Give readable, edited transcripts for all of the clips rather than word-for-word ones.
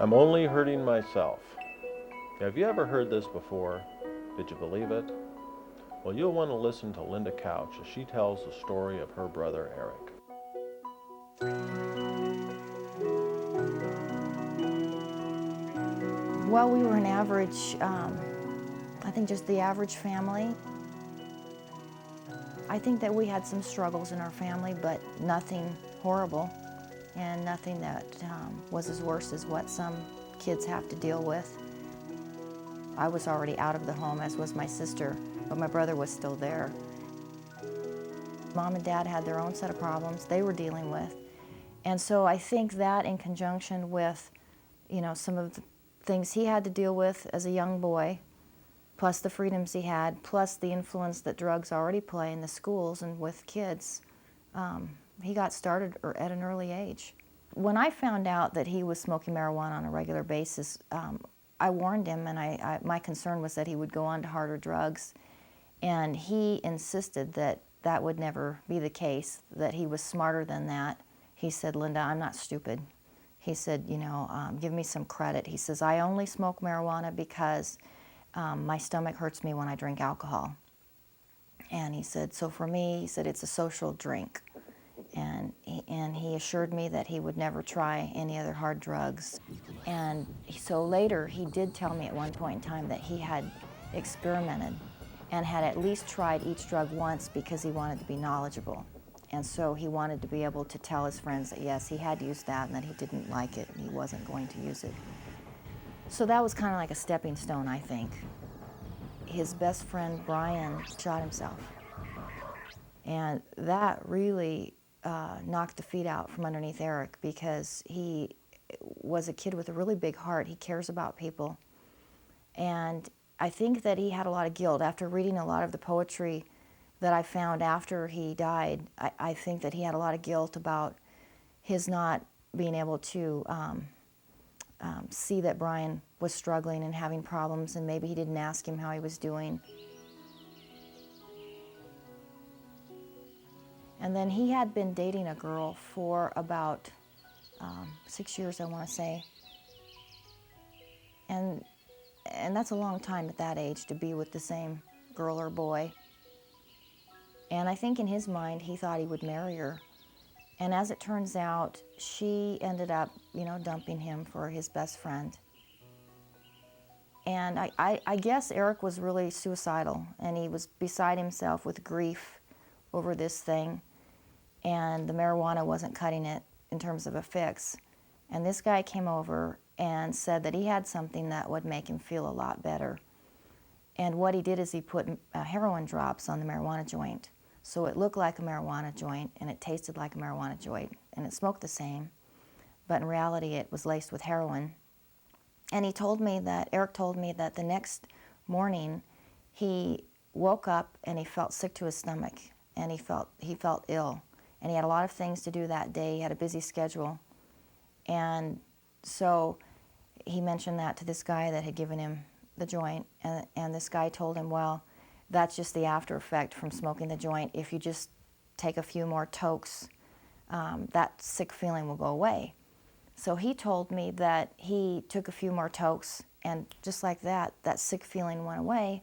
I'm only hurting myself. Have you ever heard this before? Did you believe it? Well, you'll want to listen to Linda Couch as she tells the story of her brother Eric. Well, we were an average, I think just the average family. I think that we had some struggles in our family, but nothing horrible and nothing that was as worse as what some kids have to deal with. I was already out of the home, as was my sister, but my brother was still there. Mom and Dad had their own set of problems they were dealing with. And so I think that in conjunction with, some of the things he had to deal with as a young boy, plus the freedoms he had, plus the influence that drugs already play in the schools and with kids, he got started at an early age. When I found out that he was smoking marijuana on a regular basis, I warned him, and my concern was that he would go on to harder drugs. And he insisted that that would never be the case, that he was smarter than that. He said, "Linda, I'm not stupid." He said, give me some credit. He says, "I only smoke marijuana because my stomach hurts me when I drink alcohol." And he said, so for me, he said, it's a social drink. And he assured me that he would never try any other hard drugs. And so later, he did tell me at one point in time that he had experimented and had at least tried each drug once because he wanted to be knowledgeable. And so he wanted to be able to tell his friends that yes, he had used that and that he didn't like it and he wasn't going to use it. So that was kind of like a stepping stone, I think. His best friend, Brian, shot himself. And that really knocked the feet out from underneath Eric, because he was a kid with a really big heart. He cares about people. And I think that he had a lot of guilt. After reading a lot of the poetry that I found after he died, I think that he had a lot of guilt about his not being able to see that Brian was struggling and having problems, and maybe he didn't ask him how he was doing. And then he had been dating a girl for about 6 years, I want to say. And that's a long time at that age to be with the same girl or boy. And I think in his mind, he thought he would marry her. And as it turns out, she ended up, dumping him for his best friend. And I guess Eric was really suicidal, and he was beside himself with grief over this thing. And the marijuana wasn't cutting it in terms of a fix. And this guy came over and said that he had something that would make him feel a lot better. And what he did is he put heroin drops on the marijuana joint. So it looked like a marijuana joint, and it tasted like a marijuana joint, and it smoked the same. But in reality, it was laced with heroin. And Eric told me that the next morning, he woke up and he felt sick to his stomach, and he felt ill. And he had a lot of things to do that day. He had a busy schedule. And so he mentioned that to this guy that had given him the joint. And this guy told him, well, that's just the after effect from smoking the joint. If you just take a few more tokes, that sick feeling will go away. So he told me that he took a few more tokes, and just like that, that sick feeling went away.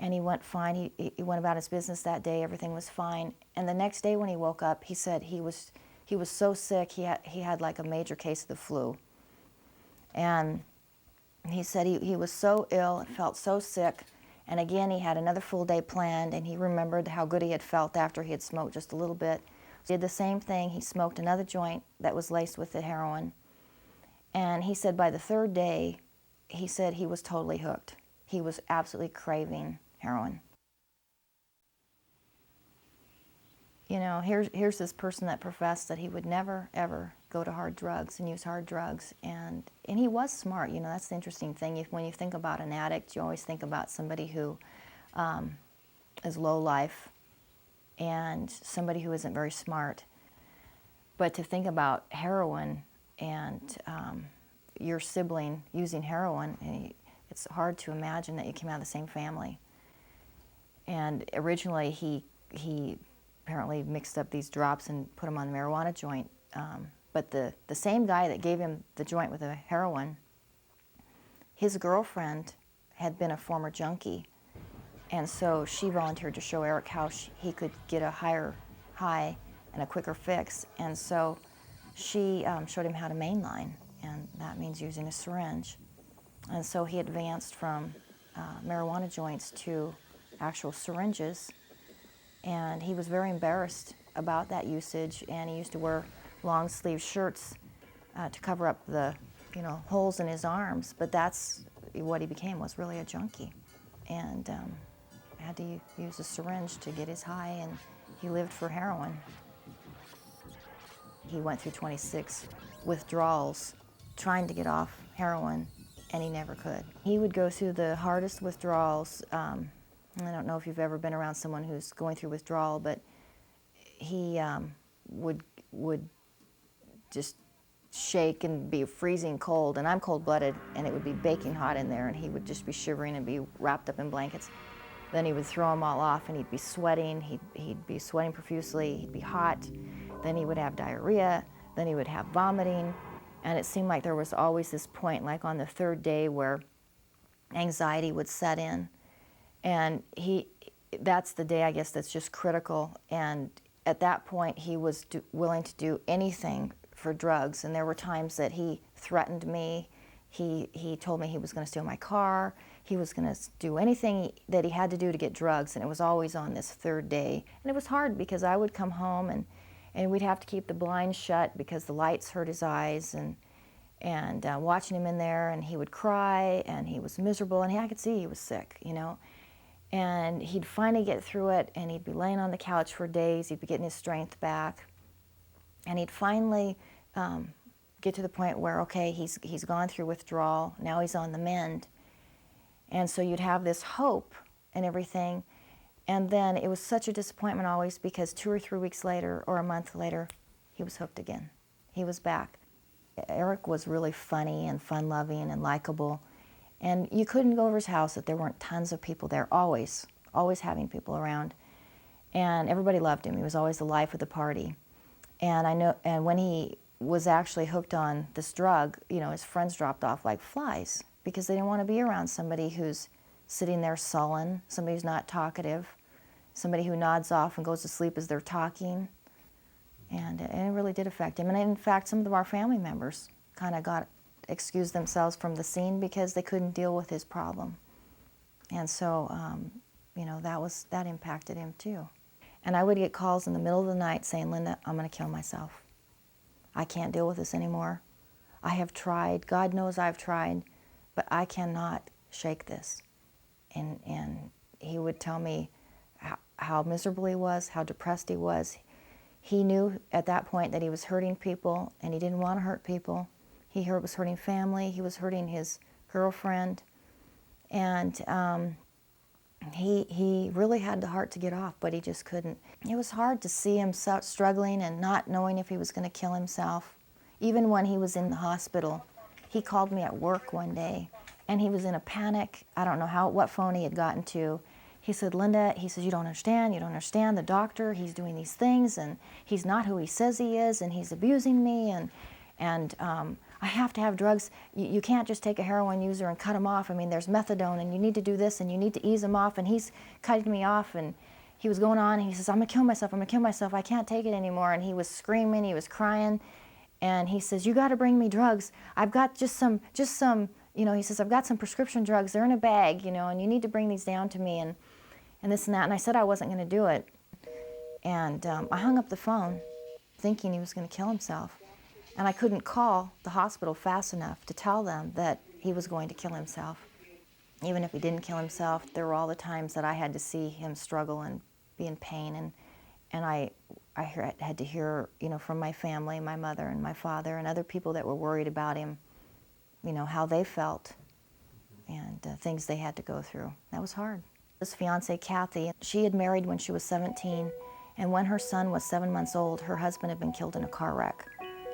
And he went fine. He went about his business that day. Everything was fine. And the next day when he woke up, he said he was so sick. He had like a major case of the flu. And he said he was so ill and felt so sick. And again, he had another full day planned, and he remembered how good he had felt after he had smoked just a little bit. So he did the same thing. He smoked another joint that was laced with the heroin. And he said by the third day, he said he was totally hooked. He was absolutely craving heroin. Here's this person that professed that he would never, ever go to hard drugs and use hard drugs. And he was smart. That's the interesting thing. When you think about an addict, you always think about somebody who is low life and somebody who isn't very smart. But to think about heroin and your sibling using heroin, it's hard to imagine that you came out of the same family. And originally he apparently mixed up these drops and put them on the marijuana joint. But But the same guy that gave him the joint with the heroin, his girlfriend had been a former junkie. And so she volunteered to show Eric how he could get a higher high and a quicker fix. And so she showed him how to mainline, and that means using a syringe. And so he advanced from marijuana joints to actual syringes. And he was very embarrassed about that usage, and he used to wear long sleeve shirts to cover up the holes in his arms. But that's what he became, was really a junkie. And had to use a syringe to get his high, and he lived for heroin. He went through 26 withdrawals trying to get off heroin, and he never could. He would go through the hardest withdrawals. I don't know if you've ever been around someone who's going through withdrawal, but he would just shake and be freezing cold, and I'm cold-blooded, and it would be baking hot in there, and he would just be shivering and be wrapped up in blankets. Then he would throw them all off, and he'd be sweating. He'd be sweating profusely. He'd be hot. Then he would have diarrhea. Then he would have vomiting. And it seemed like there was always this point, like on the third day, where anxiety would set in. And that's the day, I guess, that's just critical. And at that point, he was willing to do anything for drugs. And there were times that he threatened me. He told me he was going to steal my car. He was going to do anything that he had to do to get drugs, and it was always on this third day. And it was hard because I would come home and we'd have to keep the blinds shut because the lights hurt his eyes, and watching him in there, and he would cry, and he was miserable, and I could see he was sick, And he'd finally get through it, and he'd be laying on the couch for days. He'd be getting his strength back, and he'd finally get to the point where, okay, he's gone through withdrawal, now he's on the mend. And so you'd have this hope and everything, and then it was such a disappointment always because 2 or 3 weeks later or a month later, he was hooked again. He was back. Eric was really funny and fun-loving and likable, and you couldn't go over his house that there weren't tons of people there, always having people around. And everybody loved him. He was always the life of the party. And when he was actually hooked on this drug, his friends dropped off like flies, because they didn't want to be around somebody who's sitting there sullen, somebody who's not talkative, somebody who nods off and goes to sleep as they're talking. And it really did affect him. And in fact, some of our family members kind of excused themselves from the scene because they couldn't deal with his problem. And so, that impacted him too. And I would get calls in the middle of the night saying, "Linda, I'm going to kill myself. I can't deal with this anymore. I have tried. God knows I've tried. But I cannot shake this." And he would tell me how miserable he was, how depressed he was. He knew at that point that he was hurting people, and he didn't want to hurt people. He was hurting family. He was hurting his girlfriend. And he really had the heart to get off, but he just couldn't. It was hard to see him struggling and not knowing if he was going to kill himself. Even when he was in the hospital, he called me at work one day, and he was in a panic. I don't know what phone he had gotten to. He said, "Linda," he says, you don't understand. The doctor, he's doing these things, and he's not who he says he is, and he's abusing me, and I have to have drugs. You can't just take a heroin user and cut him off. I mean, there's methadone, and you need to do this, and you need to ease him off." And he's cutting me off, and he was going on, and he says, "I'm going to kill myself. I can't take it anymore." And he was screaming, he was crying. And he says, "You got to bring me drugs. I've got just some, he says, "I've got some prescription drugs. They're in a bag, and you need to bring these down to me," and this and that. And I said I wasn't going to do it. And I hung up the phone thinking he was going to kill himself. And I couldn't call the hospital fast enough to tell them that he was going to kill himself. Even if he didn't kill himself, there were all the times that I had to see him struggle and be in pain. And I had to hear, from my family, my mother and my father and other people that were worried about him, how they felt and things they had to go through. That was hard. His fiancée, Kathy, she had married when she was 17, and when her son was 7 months old, her husband had been killed in a car wreck.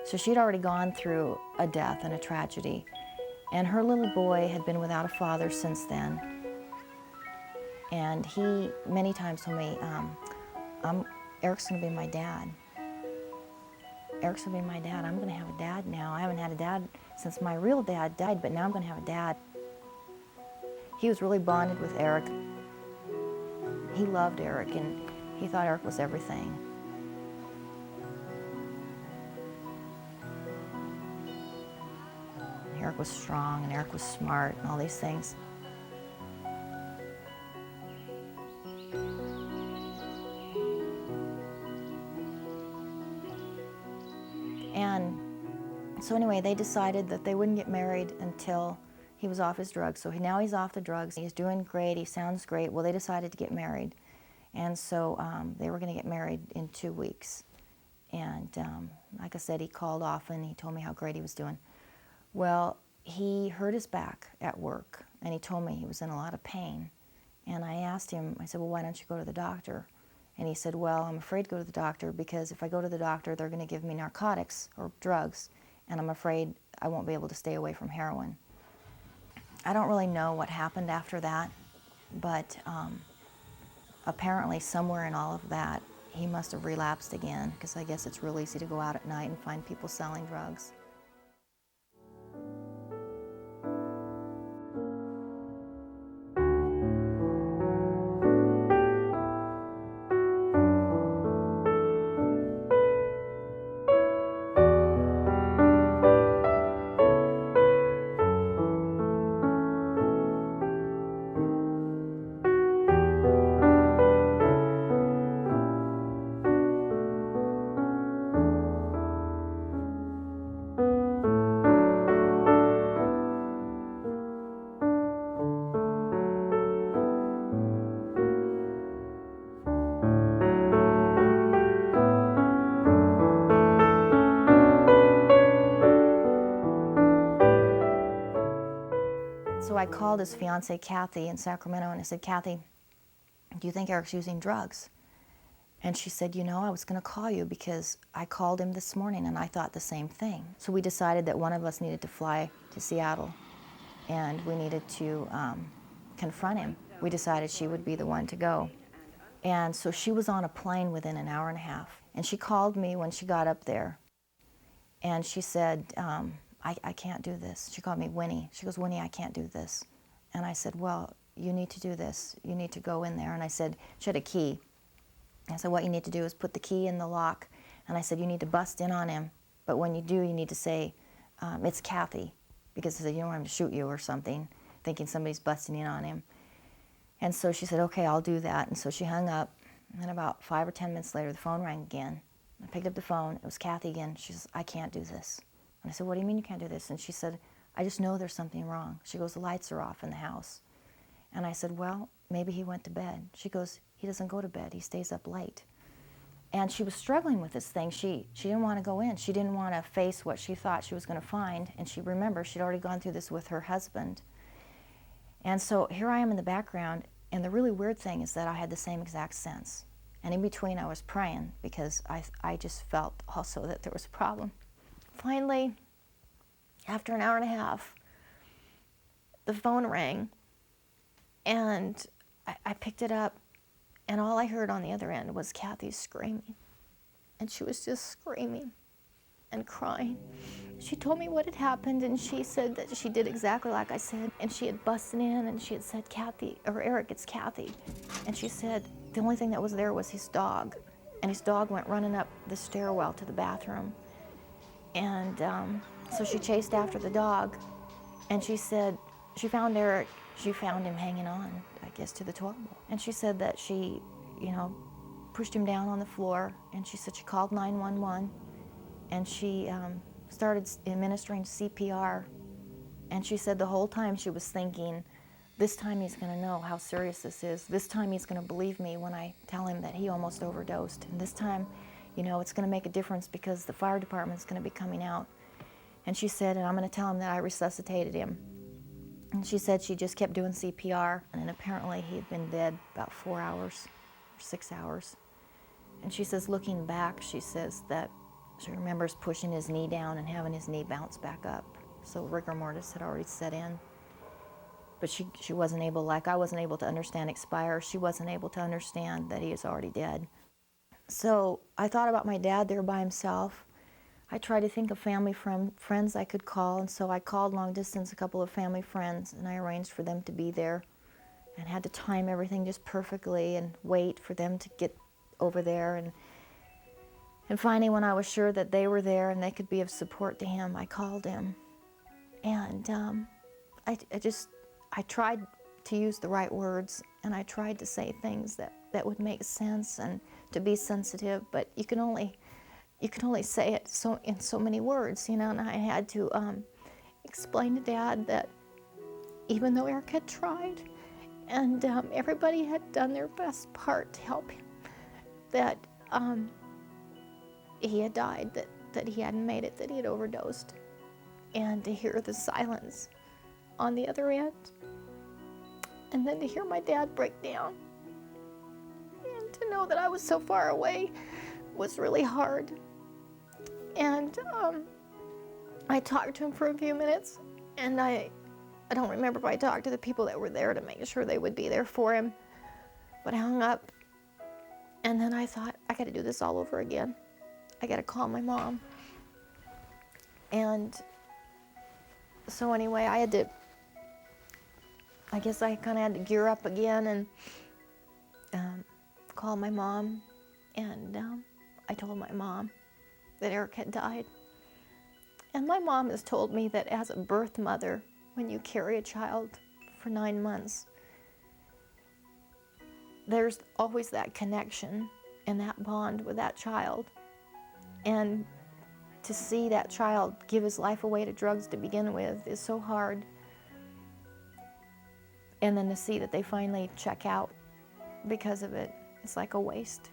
So she'd already gone through a death and a tragedy, and her little boy had been without a father since then. And he many times told me, Eric's going to be my dad. Eric's gonna be my dad. I'm gonna have a dad now. I haven't had a dad since my real dad died, but now I'm gonna have a dad. He was really bonded with Eric. He loved Eric, and he thought Eric was everything. Eric was strong, and Eric was smart, and all these things. And so anyway, they decided that they wouldn't get married until he was off his drugs. So now he's off the drugs. He's doing great. He sounds great. Well, they decided to get married. And so they were going to get married in 2 weeks. And like I said, he called often. He told me how great he was doing. Well, he hurt his back at work, and he told me he was in a lot of pain. And I asked him, I said, well, why don't you go to the doctor? And he said, well, I'm afraid to go to the doctor because if I go to the doctor, they're going to give me narcotics or drugs, and I'm afraid I won't be able to stay away from heroin. I don't really know what happened after that, but apparently somewhere in all of that, he must have relapsed again, because I guess it's real easy to go out at night and find people selling drugs. So I called his fiancée, Kathy, in Sacramento, and I said, Kathy, do you think Eric's using drugs? And she said, you know, I was going to call you because I called him this morning and I thought the same thing. So we decided that one of us needed to fly to Seattle and we needed to confront him. We decided she would be the one to go. And so she was on a plane within an hour and a half. And she called me when she got up there. And she said, I can't do this. She called me Winnie. She goes, Winnie, I can't do this. And I said, well, you need to do this. You need to go in there. And I said, she had a key. I said, what you need to do is put the key in the lock. And I said, you need to bust in on him. But when you do, you need to say, it's Kathy. Because I said, you don't want him to shoot you or something, thinking somebody's busting in on him. And so she said, okay, I'll do that. And so she hung up. And then about 5 or 10 minutes later, the phone rang again. I picked up the phone. It was Kathy again. She says, I can't do this. And I said, what do you mean you can't do this? And she said, I just know there's something wrong. She goes, the lights are off in the house. And I said, well, maybe he went to bed. She goes, he doesn't go to bed. He stays up late. And she was struggling with this thing. She didn't want to go in. She didn't want to face what she thought she was going to find. And she remembered she'd already gone through this with her husband. And so here I am in the background. And the really weird thing is that I had the same exact sense. And in between, I was praying because I just felt also that there was a problem. Finally, after an hour and a half, the phone rang, and I picked it up, and all I heard on the other end was Kathy screaming. And she was just screaming and crying. She told me what had happened, and she said that she did exactly like I said, and she had busted in, and she had said, Kathy, or Eric, it's Kathy. And she said the only thing that was there was his dog, and his dog went running up the stairwell to the bathroom. And so she chased after the dog, and she said she found Eric. She found him hanging on, I guess, to the toilet bowl. And she said that she, pushed him down on the floor, and she said she called 911, and she started administering CPR. And she said the whole time she was thinking, this time he's going to know how serious this is. This time he's going to believe me when I tell him that he almost overdosed. And this time, it's going to make a difference because the fire department's going to be coming out. And she said, and I'm going to tell him that I resuscitated him. And she said she just kept doing CPR, and apparently he had been dead about 4 hours, or 6 hours. And she says, looking back, she says that she remembers pushing his knee down and having his knee bounce back up. So rigor mortis had already set in. But she wasn't able, like I wasn't able to understand expire, she wasn't able to understand that he is already dead. So I thought about my dad there by himself I tried to think of family friends I could call, and so I called long distance a couple of family friends, and I arranged for them to be there and had to time everything just perfectly and wait for them to get over there. And finally, when I was sure that they were there and they could be of support to him, I called him. And I tried to use the right words, and I tried to say things that would make sense and to be sensitive, but you can only say it in so many words, you know. And I had to explain to Dad that even though Eric had tried and everybody had done their best part to help him, that he had died, that he hadn't made it, that he had overdosed. And to hear the silence on the other end, and then to hear my dad break down, and to know that I was so far away was really hard. And I talked to him for a few minutes, and I don't remember if I talked to the people that were there to make sure they would be there for him, but I hung up, and then I thought, I gotta do this all over again. I gotta call my mom. And so anyway, I guess I kind of had to gear up again and call my mom, and I told my mom that Eric had died. And my mom has told me that as a birth mother, when you carry a child for 9 months, there's always that connection and that bond with that child. And to see that child give his life away to drugs to begin with is so hard. And then to see that they finally check out because of it, it's like a waste.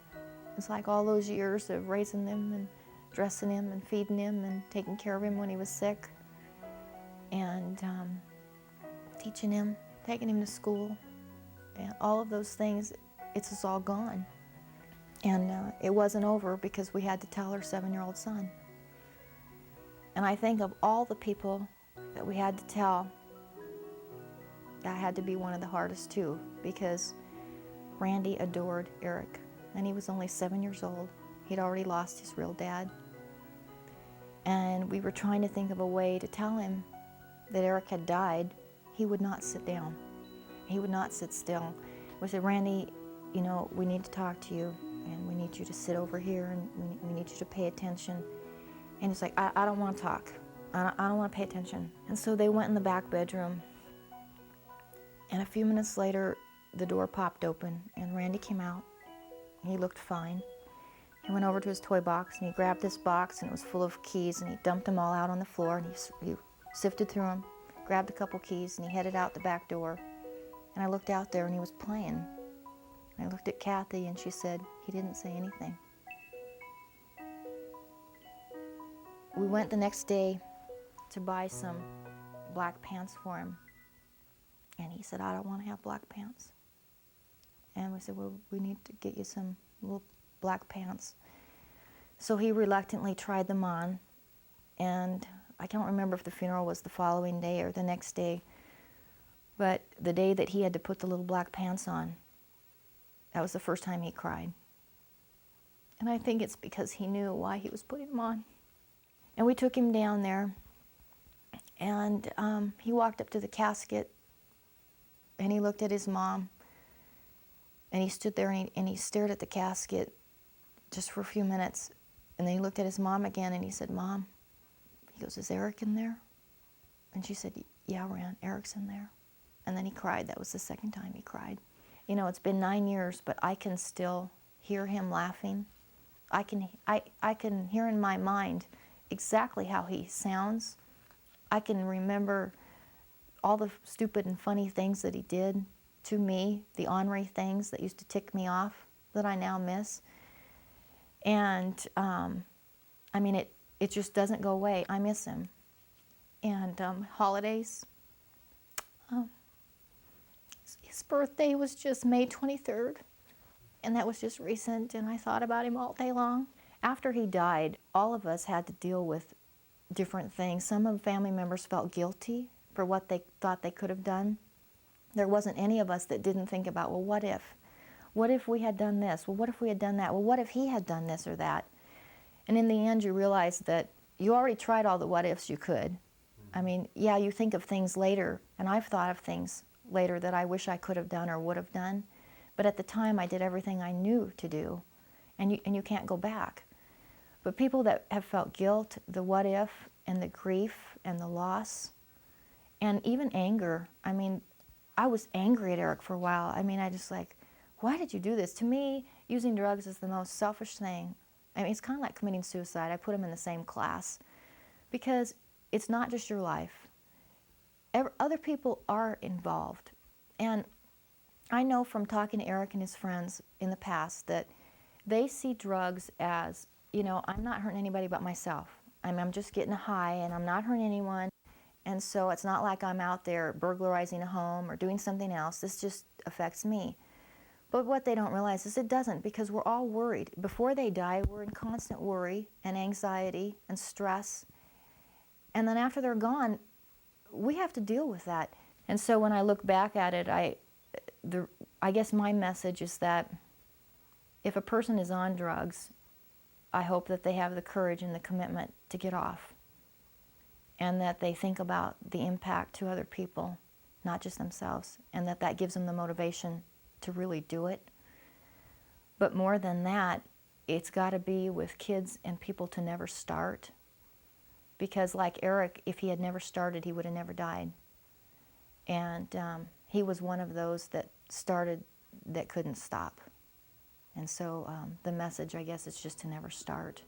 It's like all those years of raising them and dressing him and feeding him and taking care of him when he was sick, and teaching him, taking him to school, and all of those things, it's just all gone. And it wasn't over because we had to tell our 7-year-old son. And I think of all the people that we had to tell, that had to be one of the hardest too, because Randy adored Eric, and he was only 7 years old. He'd already lost his real dad. And we were trying to think of a way to tell him that Eric had died. He would not sit down. He would not sit still. We said, Randy, you know, we need to talk to you, and we need you to sit over here, and we need you to pay attention. And he's like, I don't want to talk. I don't want to pay attention. And so they went in the back bedroom, and a few minutes later, the door popped open, and Randy came out. He looked fine. He went over to his toy box, and he grabbed this box, and it was full of keys, and he dumped them all out on the floor, and he sifted through them, grabbed a couple keys, and he headed out the back door. And I looked out there, and he was playing. And I looked at Kathy, and she said, he didn't say anything. We went the next day to buy some black pants for him. And he said, I don't want to have black pants. And we said, well, we need to get you some little black pants. So he reluctantly tried them on. And I can't remember if the funeral was the following day or the next day. But the day that he had to put the little black pants on, that was the first time he cried. And I think it's because he knew why he was putting them on. And we took him down there, and he walked up to the casket, and he looked at his mom, and he stood there and he stared at the casket just for a few minutes, and then he looked at his mom again, and he said, Mom, he goes, is Eric in there? And she said, yeah, Ran, Eric's in there. And then he cried. That was the second time he cried. You know, it's been 9 years, but I can still hear him laughing. I can hear in my mind exactly how he sounds. I can remember all the stupid and funny things that he did to me, the ornery things that used to tick me off that I now miss. And I mean, it just doesn't go away. I miss him. And holidays, his birthday was just May 23rd, and that was just recent, and I thought about him all day long. After he died, all of us had to deal with different things. Some of the family members felt guilty for what they thought they could have done. There wasn't any of us that didn't think about, well, what if? What if we had done this? Well, what if we had done that? Well, what if he had done this or that? And in the end, you realize that you already tried all the what ifs you could. I mean, yeah, you think of things later, and I've thought of things later that I wish I could have done or would have done, but at the time I did everything I knew to do, and you can't go back. But people that have felt guilt, the what if, and the grief, and the loss, and even anger. I mean, I was angry at Eric for a while. I mean, I just like, why did you do this? To me, using drugs is the most selfish thing. I mean, it's kind of like committing suicide. I put him in the same class because it's not just your life. Other people are involved. And I know from talking to Eric and his friends in the past that they see drugs as, you know, I'm not hurting anybody but myself. I'm just getting a high and I'm not hurting anyone. And so it's not like I'm out there burglarizing a home or doing something else. This just affects me. But what they don't realize is it doesn't, because we're all worried. Before they die, we're in constant worry and anxiety and stress. And then after they're gone, we have to deal with that. And so when I look back at it, I guess my message is that if a person is on drugs, I hope that they have the courage and the commitment to get off, and that they think about the impact to other people, not just themselves, and that gives them the motivation to really do it. But more than that, it's got to be with kids and people to never start, because like Eric, if he had never started, he would have never died. And he was one of those that started that couldn't stop. And so the message, I guess, is just to never start.